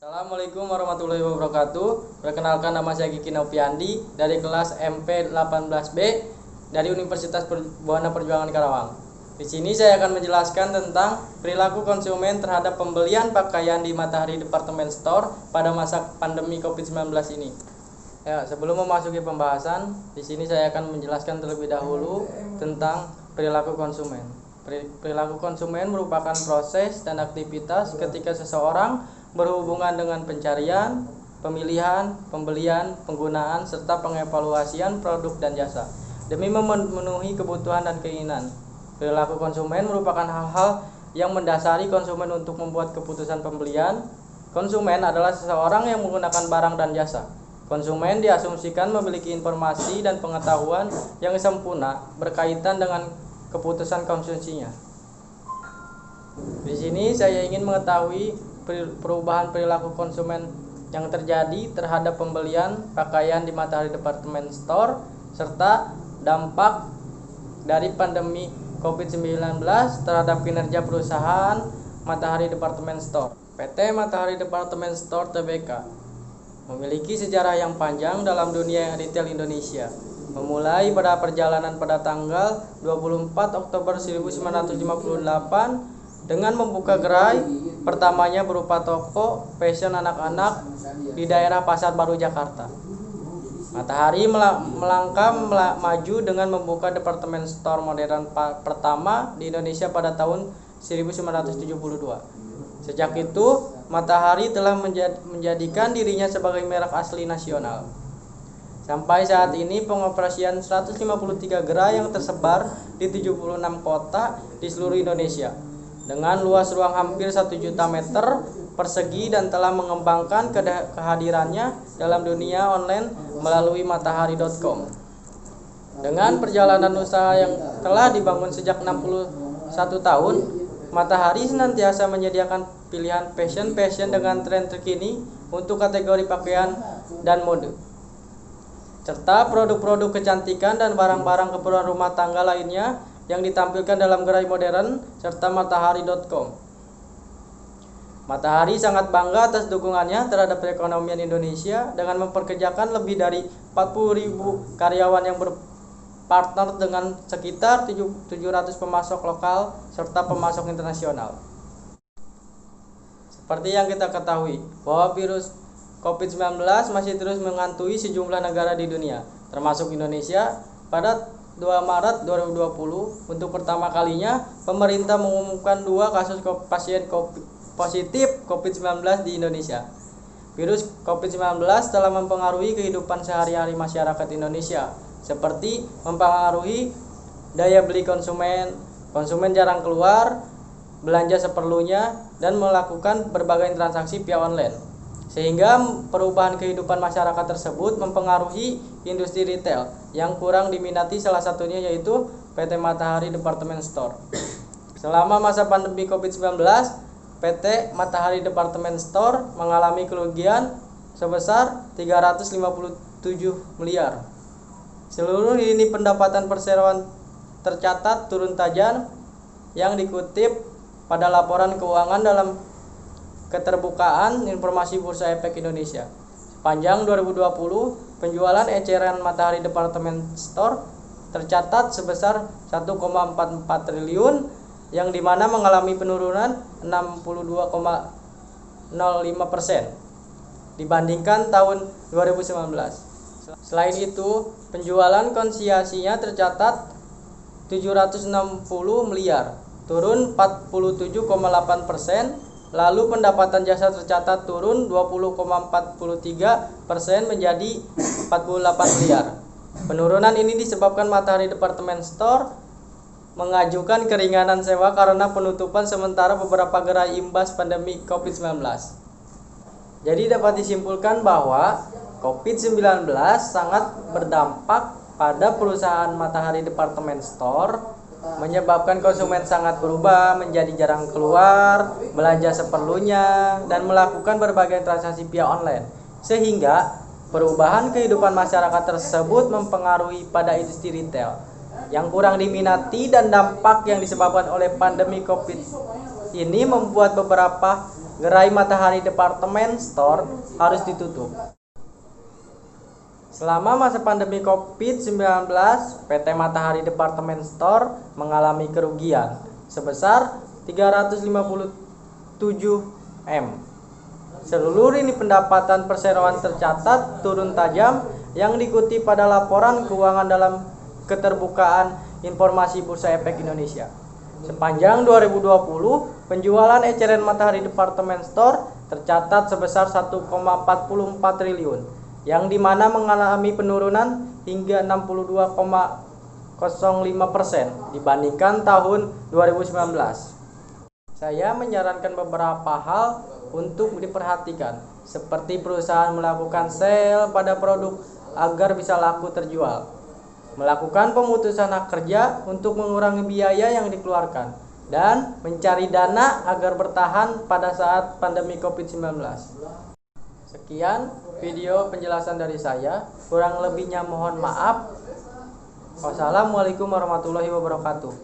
Assalamualaikum warahmatullahi wabarakatuh. Perkenalkan, nama saya Kiki Noviandi dari kelas MP18B dari Universitas Buana Perjuangan Karawang. Di sini saya akan menjelaskan tentang perilaku konsumen terhadap pembelian pakaian di Matahari Department Store pada masa pandemi COVID-19 ini. Ya, sebelum memasuki pembahasan, di sini saya akan menjelaskan terlebih dahulu tentang perilaku konsumen. Perilaku konsumen merupakan proses dan aktivitas ketika seseorang berhubungan dengan pencarian, pemilihan, pembelian, penggunaan, serta pengevaluasian produk dan jasa demi memenuhi kebutuhan dan keinginan. Perilaku konsumen merupakan hal-hal yang mendasari konsumen untuk membuat keputusan pembelian. Konsumen adalah seseorang yang menggunakan barang dan jasa. Konsumen diasumsikan memiliki informasi dan pengetahuan yang sempurna berkaitan dengan keputusan konsumsinya. Di sini saya ingin mengetahui perubahan perilaku konsumen yang terjadi terhadap pembelian pakaian di Matahari Department Store serta dampak dari pandemi COVID-19 terhadap kinerja perusahaan Matahari Department Store. PT Matahari Department Store Tbk memiliki sejarah yang panjang dalam dunia retail Indonesia, memulai pada perjalanan pada tanggal 24 Oktober 1958 dengan membuka gerai pertamanya berupa toko fashion anak-anak di daerah Pasar Baru, Jakarta. Matahari melangkah maju dengan membuka departemen store modern pertama di Indonesia pada tahun 1972. Sejak itu, Matahari telah menjadikan dirinya sebagai merek asli nasional. Sampai saat ini pengoperasian 153 gerai yang tersebar di 76 kota di seluruh Indonesia dengan luas ruang hampir 1 juta meter persegi dan telah mengembangkan kehadirannya dalam dunia online melalui matahari.com. Dengan perjalanan usaha yang telah dibangun sejak 61 tahun, Matahari senantiasa menyediakan pilihan fashion dengan tren terkini untuk kategori pakaian dan mode, serta produk-produk kecantikan dan barang-barang keperluan rumah tangga lainnya yang ditampilkan dalam gerai modern serta matahari.com. Matahari sangat bangga atas dukungannya terhadap perekonomian Indonesia dengan memperkerjakan lebih dari 40.000 karyawan yang berpartner dengan sekitar 700 pemasok lokal serta pemasok internasional. Seperti yang kita ketahui bahwa virus COVID-19 masih terus menghantui sejumlah negara di dunia, termasuk Indonesia. Pada 2 Maret 2020, untuk pertama kalinya pemerintah mengumumkan 2 kasus pasien positif COVID-19 di Indonesia. Virus COVID-19 telah mempengaruhi kehidupan sehari-hari masyarakat Indonesia, seperti mempengaruhi daya beli konsumen jarang keluar, belanja seperlunya, dan melakukan berbagai transaksi via online. Sehingga perubahan kehidupan masyarakat tersebut mempengaruhi industri retail yang kurang diminati, salah satunya yaitu PT Matahari Department Store. Selama masa pandemi COVID-19, PT Matahari Department Store mengalami kerugian sebesar 357 miliar. Seluruh lini pendapatan perseroan tercatat turun tajam yang dikutip pada laporan keuangan dalam Keterbukaan Informasi Bursa Efek Indonesia. Sepanjang 2020, penjualan eceran Matahari Department Store tercatat sebesar 1,44 triliun yang dimana mengalami penurunan 62,05% dibandingkan tahun 2019. Selain itu, penjualan konsiasinya tercatat 760 miliar, turun 47,8%. Lalu pendapatan jasa tercatat turun 20,43% menjadi 48 miliar. Penurunan ini disebabkan Matahari Department Store mengajukan keringanan sewa karena penutupan sementara beberapa gerai imbas pandemi COVID-19. Jadi dapat disimpulkan bahwa COVID-19 sangat berdampak pada perusahaan Matahari Department Store, menyebabkan konsumen sangat berubah menjadi jarang keluar, belanja seperlunya, dan melakukan berbagai transaksi via online. Sehingga perubahan kehidupan masyarakat tersebut mempengaruhi pada industri retail yang kurang diminati, dan dampak yang disebabkan oleh pandemi COVID ini membuat beberapa gerai Matahari Department Store harus ditutup. Selama masa pandemi COVID-19, PT Matahari Department Store mengalami kerugian sebesar 357 M. Seluruh lini pendapatan perseroan tercatat turun tajam yang diikuti pada laporan keuangan dalam keterbukaan informasi Bursa Efek Indonesia. Sepanjang 2020, penjualan eceran Matahari Department Store tercatat sebesar 1,44 triliun, yang dimana mengalami penurunan hingga 62,05% dibandingkan tahun 2019. Saya menyarankan beberapa hal untuk diperhatikan, seperti perusahaan melakukan sale pada produk agar bisa laku terjual, melakukan pemutusan hak kerja untuk mengurangi biaya yang dikeluarkan, dan mencari dana agar bertahan pada saat pandemi COVID-19. Sekian video penjelasan dari saya, kurang lebihnya mohon maaf. Wassalamualaikum warahmatullahi wabarakatuh.